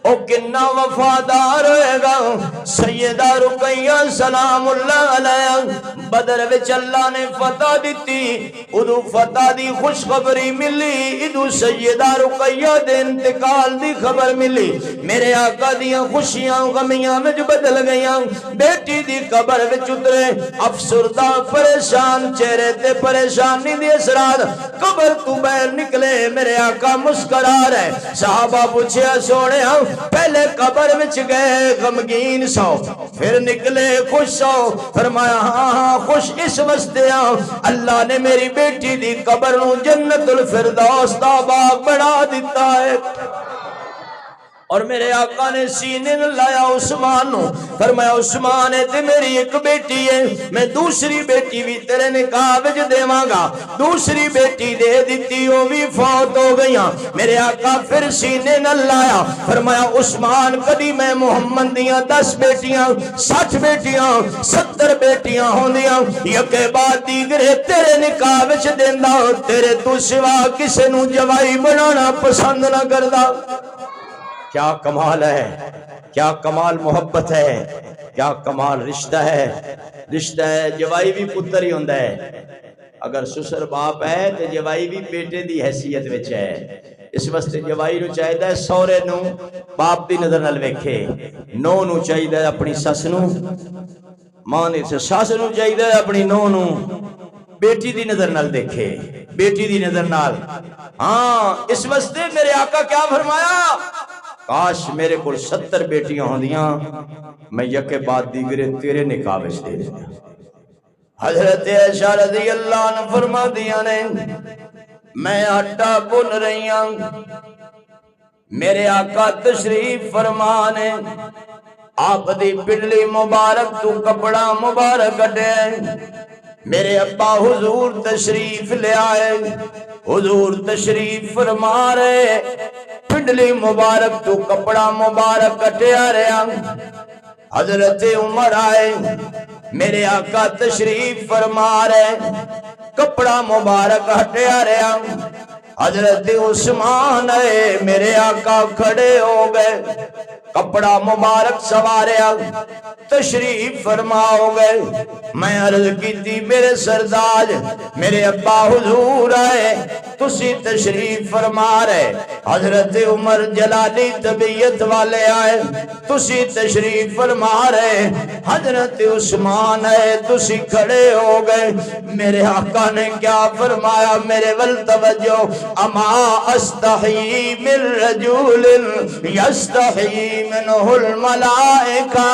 او کنا وفادار ہوئے گا سیدہ رقیہ سلام اللہ علیہ بدر وچ اللہ نے فتح دیتی ادو فتح دی خوشخبری ملی ادو سیدہ رقیہ دے انتقال دی خبر ملی میرے آقا دیاں خوشیاں غمیاں وچ بدل گئیاں بیٹی دی قبر وچ اترے افسردہ پریشان چہرے تے پریشانی دی اثرات قبر تو باہر نکلے میرے آقا مسکرا رہے صحابہ پوچھیا سونے پہلے قبر وچ گئے غمگین سو پھر نکلے خوش سو فرمایا ہاں خوش اس واسطے اللہ نے میری بیٹی دی قبر نو جنت الفردوس دا باغ بنا دیتا ہے اور میرے آقا نے سینے لایا عثمان نو فرمایا عثمان تے میری ایک بیٹی ہے میں دوسری بیٹی بھی تیرے نکاح وچ دیواں گا دوسری بیٹی دے دیتی وہ بھی فوت ہو گئیاں میرے آقا پھر سینے نہ لایا فرمایا عثمان کدی میں محمد دیاں 10 بیٹیاں 60 بیٹیاں 70 بیٹیاں ہوندیاں یکے بعد دیگرے تیرے نکاح وچ دیندا تیرے تو سوا کسے نو جوائی بنانا پسند نہ کردا کیا کمال ہے کیا کمال محبت ہے کیا کمال رشتہ ہے جوائی بھی پتر ہی ہوندہ ہے اگر سسر باپ ہے تو جوائی بھی بیٹے دی حیثیت وچ ہے اس واسطے جوائی نو چاہیدا ہے سورے نو باپ دی نظر نال ویکھے نو نو چاہیدا ہے اپنی سس نو ماں نے سس نو چاہیدا ہے اپنی نو نو بیٹی دی نظر نال دیکھے بیٹی دی نظر نال ہاں اس واسطے میرے آقا کیا فرمایا کاش میرے کو 70 بیٹیاں ہوندیاں میں یکے بعد دیگرے تیرے نکاح وچ دے دیا حضرت عائشہ رضی اللہ عنہ فرما دیا نے میں آٹا بن رہی ہوں میرے آقا تشریف فرمانے آپ دی پنڈلی مبارک تو کپڑا مبارک کٹے میرے ابا حضور تشریف لے آئے حضور تشریف فرما رہے پنڈلی مبارک تو کپڑا مبارک کٹے آ رہے حضرت عمر آئے میرے آقا تشریف فرما رہے کپڑا مبارک ہٹے آ رہے حضرت عثمان آئے میرے آقا کھڑے ہو گئے کپڑا مبارک سوارے تشریف فرما ہو گئے میں عرض کی تھی میرے سرداج میرے ابا حضور آئے تسی تشریف فرما رہے حضرت عمر جلالی طبیعت والے آئے تسی تشریف فرما رہے حضرت عثمان آئے تسی کھڑے ہو گئے میرے آقا نے کیا فرمایا میرے ول توجہ اما استحی من رجول یستحی منہ الملائکہ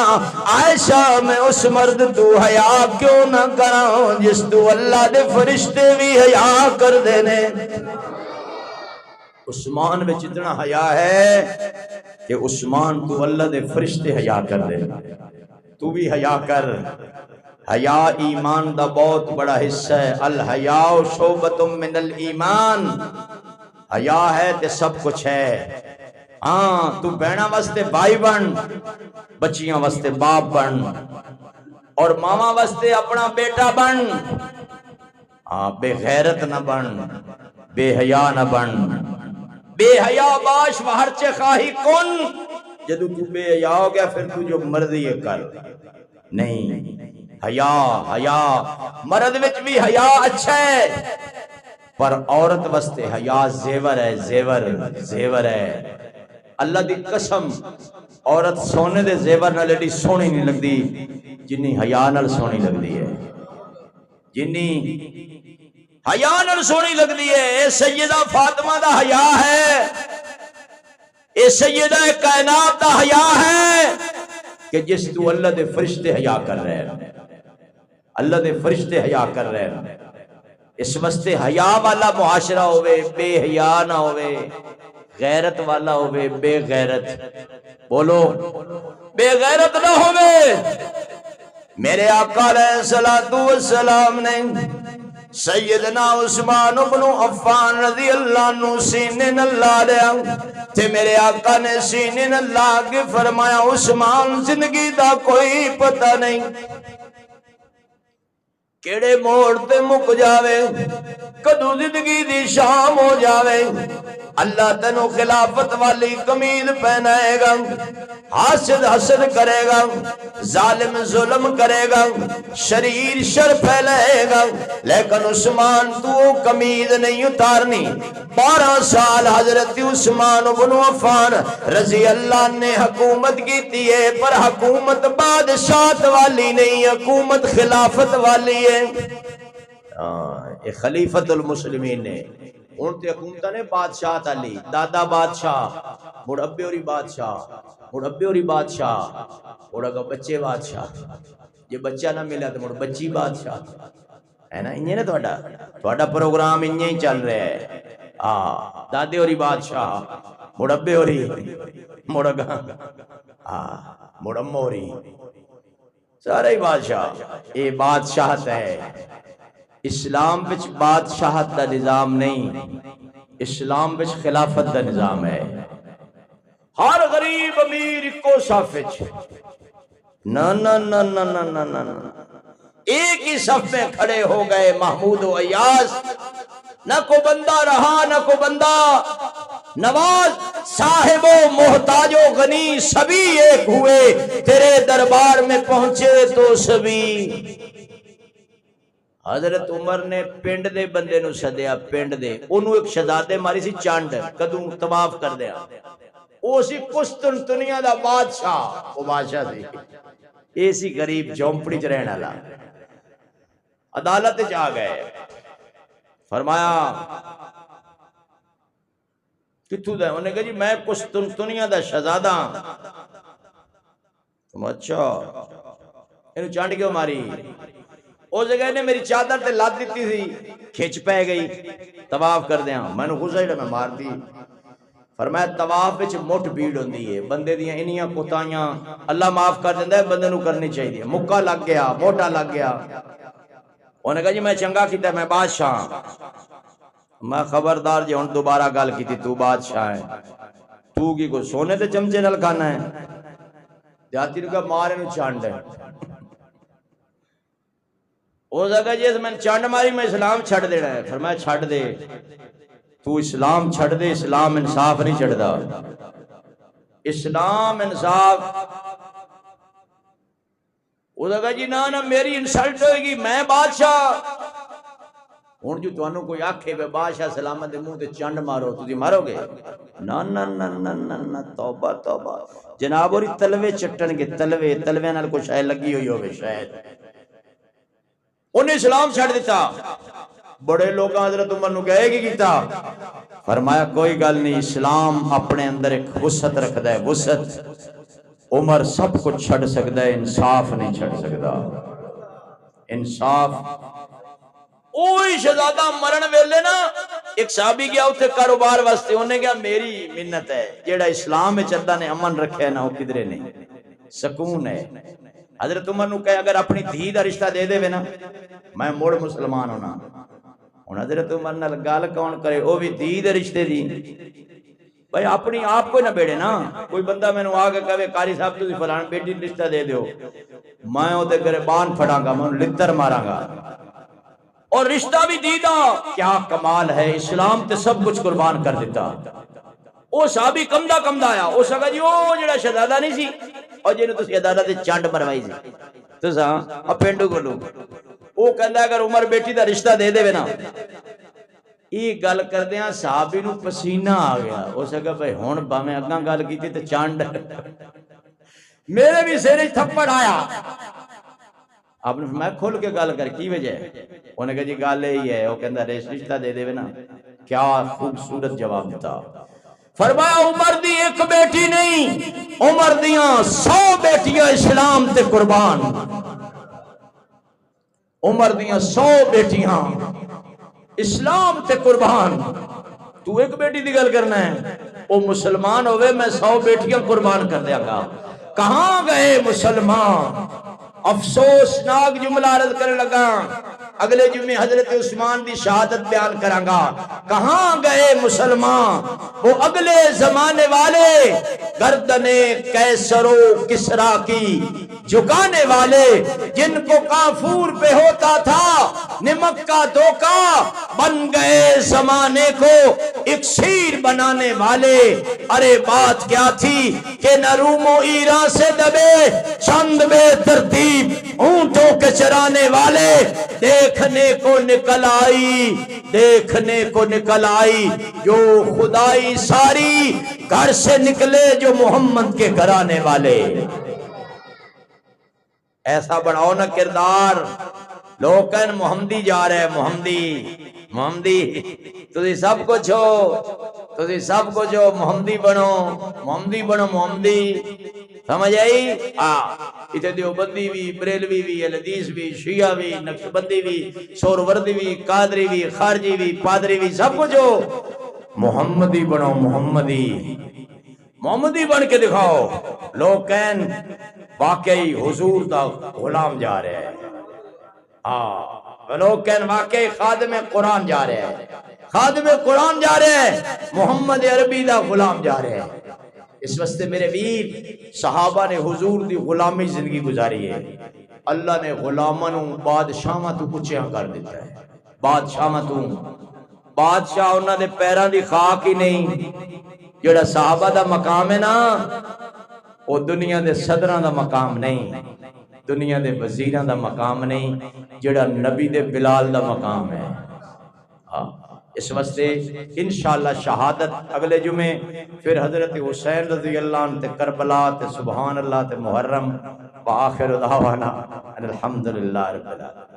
عائشہ میں اس مرد تو حیا کیوں نہ کراں جس تو اللہ دے فرشتے بھی حیا کر دینے عثمان میں جتنا حیا ہے کہ عثمان تو اللہ دے فرشتے حیا کر دے تو بھی حیا کر حیا ایمان دا بہت بڑا حصہ ہے الحیاء شعبۃ من الایمان حیا ہے تے سب کچھ ہے ہاں تو بہنا واسطے بھائی بن بچیاں واسطے باپ بن اور ماما واسطے اپنا بیٹا بن ہاں بے غیرت نہ بن بے حیا نہ بن بے حیا باش وہرچے خواہی کن جدو تو بے حیا ہو گیا پھر تو جو مرضی ہے کر نہیں حیا مرد وچ بھی حیا اچھا ہے پر عورت واسطے حیا زیور ہے زیور ہے اللہ دی قسم عورت سونے دے زیور نال ایڈی سونی نہیں لگدی جنی حیا نال سونی لگدی ہے جنی حیا نال سونی لگدی ہے اے سیدہ فاطمہ دا حیا ہے اے سیدہ کائنات دا حیا ہے کہ جس تو اللہ دے فرشتے حیا کر رہے ہیں اللہ دے فرشتے حیا کر رہے ہیں اس واسطے حیا والا معاشرہ ہوئے بے حیا نہ ہوئے غیرت والا ہوئے بے غیرت بولو بے غیرت نہ ہوئے میرے آقا علیہ السلام نے سیدنا عثمان بن عفان رضی اللہ عنہ سینے نہ لا لیا تے میرے آقا نے سینے نہ لا کے فرمایا عثمان زندگی دا کوئی پتہ نہیں کیڑے موڑ تے مک جاوے، کدو زندگی دی شام ہو جاوے، اللہ تینو خلافت والی قمیض پہنائے گا، حاسد حسد کرے گا، ظالم ظلم کرے گا، شریر شر پھیلائے گا، لیکن عثمان تو قمیض نہیں اتارنی۔ 12 سال حضرت عثمان بن عفان رضی اللہ نے حکومت کی تھی ہے، پر حکومت بادشاہت والی نہیں، حکومت خلافت والی ہے۔ یہ خلیفت المسلمین نے ان تے حکومت نے بادشاہ علی دادا بادشاہ مڑ ابے اوری بادشاہ مڑ ابے اوری بادشاہ مڑ اگا بچے بادشاہ، جے بچہ نہ ملا تو مڑ بچی بادشاہ ہے نا۔ انجے نے تھوڑا پروگرام انجے ہی چل رہا ہے۔ دادے اوری بادشاہ مڑ ابے اوری مڑ اگا مڑ امو اوری سارے ہی بادشاہ۔ یہ بادشاہت ہے۔ اسلام وچ بادشاہت دا نظام نہیں، اسلام وچ خلافت دا نظام ہے۔ ہر غریب امیر کو صف وچ نا نا نا نا نا نا نا نا، ایک ہی صف میں کھڑے ہو گئے محمود و ایاز، نہ کو بندہ رہا نہ کو بندہ نواز، صاحب و محتاج و غنی سبھی ایک ہوئے، تیرے دربار میں پہنچے تو سبھی۔ حضرت عمر نے پنڈ دے بندے نو سدیا، پنڈ دے انہوں ایک شہزادے ماری سی چانڈ کدوں طواف کر دیا، او سی قسطنطنیہ دا بادشاہ، وہ بادشاہ سی ایسی غریب جھونپڑی چ رہن والا، عدالت جا گئے، فرمایا کتھوں دا؟ انہوں نے کہا جی میں قسطنطنیہ دا شہزادہ۔ تم اچھا انہوں چانڈ کیوں ماری؟ اس جگہ نے میری چادر تے لاد دیتی تھی، کھچ پہ گئی، طواف کر دیا، میں نے خوشا جڑا میں مار دی۔ فرمایا طواف وچ مٹ بھیڑ ہوندی ہے، بندے دیاں انیاں کوتاہیاں اللہ معاف کر دیندا ہے، بندے نو کرنی چاہیے۔ مکہ لگ گیا، موٹا لگ گیا، انہوں نے کہا جی میں چنگا کیتا، میں بادشاہ۔ میں خبردار جی ہن دوبارہ گل کیتی تو بادشاہ ہے، تو کی کو سونے تے چمچے نال کھانا ہے؟ دیہاتی نے کہا مارے نو چانڈ ہے۔ او جگہ جی میں چانڈ ماری میں اسلام چھڑ دینا ہے۔ فرمایا چھڑ دے، تو اسلام چھڑ دے، اسلام انصاف نہیں چھڑ دا، اسلام انصاف۔ او جگہ جی نا نا میری انسلٹ ہوئے گی، میں بادشاہ ہوں جو تانوں کوئی آکھے بے بادشاہ سلامت دے منہ تے چانڈ مارو تو مارو گے؟ نا نا نا نا نا نا، توبہ توبہ جناب، اور تلوے چٹن گے، تلوے نال کچھ شاید لگی ہوئی ہوگی شاید۔ انہیں اسلام چھڑ دیتا۔ بڑے لوگ حضرت عمر نو کہے گی کیتا؟ فرمایا کوئی گل نہیں، اسلام اپنے اندر ایک وسعت رکھدا ہے، وسعت۔ عمر سب کچھ چھڑ سکدا ہے، انصاف نہیں چھڑ سکدا، انصاف۔ اوہی شہزادہ مرن ویلے نا ایک صحابی گیا اتھے کاروبار واسطے، انہیں کہا میری منت ہے جیڑا اسلام میں اللہ نے امن رکھے ہے نا وہ کدرے نہیں، سکون ہے۔ حضرت عمر نو کہے اگر اپنی دھی دا رشتہ دے دے نا میں مڑ مسلمان ہونا۔ ہن حضرت عمر نال گل کون کرے، وہ بھی دھی دے رشتے دی۔ بھائی اپنی آپ کو نہ بیڑے نا، کوئی بندہ میں نو آگے کہے قاری صاحب تسی فلان بیٹی رشتہ دے دیو، میں او دے گریبان پھڑاں گا، میں لتر ماراں گا، اور رشتہ بھی دیدہ۔ کیا کمال ہے، اسلام تے سب کچھ قربان کر دیتا۔ او صحابی کمدہ آیا، او سکا جی او جڑا شہزادہ نہیں سی اور جنہوں تسی عدالت تے چانڈ مروائی سی تو سا اب پینڈو کو لو، او کہندا اگر عمر بیٹی دا رشتہ دے دے نا۔ یہ گل کردیاں صحابی نو پسینہ آ گیا، او سکا بھائی ہون باویں اگاں گل کیتی تے چانڈ میرے بھی سیرے تھپڑ آیا۔ آپ نے میں کھول کے گل کر کی وجہ ہے؟ انہوں نے کہا جی گل یہی ہے، وہ کہندا رشتہ دے دے نا۔ کیا خوبصورت جواب دیتا۔ فرمایا عمر دی ایک بیٹی نہیں، عمر دیاں 100 بیٹیاں اسلام تے قربان، عمر دیاں 100 بیٹیاں اسلام تے قربان۔ تو ایک بیٹی دی گل کرنا ہے، او مسلمان ہوئے میں 100 بیٹیاں قربان کر دیا گا۔ کہاں گئے مسلمان؟ افسوسناک جملہ عرض کرنے لگا، اگلے جمعے حضرت عثمان دی شہادت بیان کروں گا۔ کہاں گئے مسلمان وہ اگلے زمانے والے، گردن قیصر و کسریٰ کی جھکانے والے جن کو کافور پہ ہوتا تھا نمک کا دھوکہ بن گئے زمانے کو اکسیر بنانے والے۔ ارے بات کیا تھی کہ نہ روم و ایران سے دبے چند بے ترتیب اونٹوں کے چرانے والے دیکھنے کو نکل آئی، دیکھنے کو نکل آئی جو خدائی ساری گھر سے نکلے جو محمد کے گھرانے والے۔ ایسا بڑھاؤ نا کردار، لوگ کہن محمدی جا رہے محمدی محمدی، تسی سب کچھ ہو، تسی سب کچھ ہو، محمدی بنو محمدی بنو محمدی، سمجھ آئی؟ اتنے دیوبندی بھی، بریلوی بھی، الحدیث بھی، شیعہ بھی، نقشبندی بھی، سہروردی بھی، قادری بھی، خارجی بھی، پادری بھی، سب کچھ ہو، محمدی بنو محمدی، محمدی بن کے دکھاؤ۔ لوگ کہن واقعی حضور دا غلام جا رہے ہیں، لوگ کہن واقعی خادم قرآن جا رہے ہیں، خادم قرآن جا رہے ہیں، محمد عربی دا غلام جا رہے ہیں۔ اس واسطے میرے ویر صحابہ نے حضور دی غلامی زندگی گزاری ہے، اللہ نے غلاماں نوں بادشاہاں تو اچھا کر دیتا ہے، بادشاہاں تو، بادشاہ انہاں دے پیراں دی خاک ہی نہیں، جڑا صحابہ دا مقام ہے نا وہ دنیا دے صدراں دا مقام نہیں، دنیا دے وزیراں دا مقام نہیں، جڑا نبی دے بلال دا مقام ہے۔ اس واسطے انشاءاللہ شہادت اگلے جمعے، پھر حضرت حسین رضی اللہ عنہ تے کربلا تے سبحان اللہ تے محرم، وآخر دعوانا الحمدللہ رب العالمین۔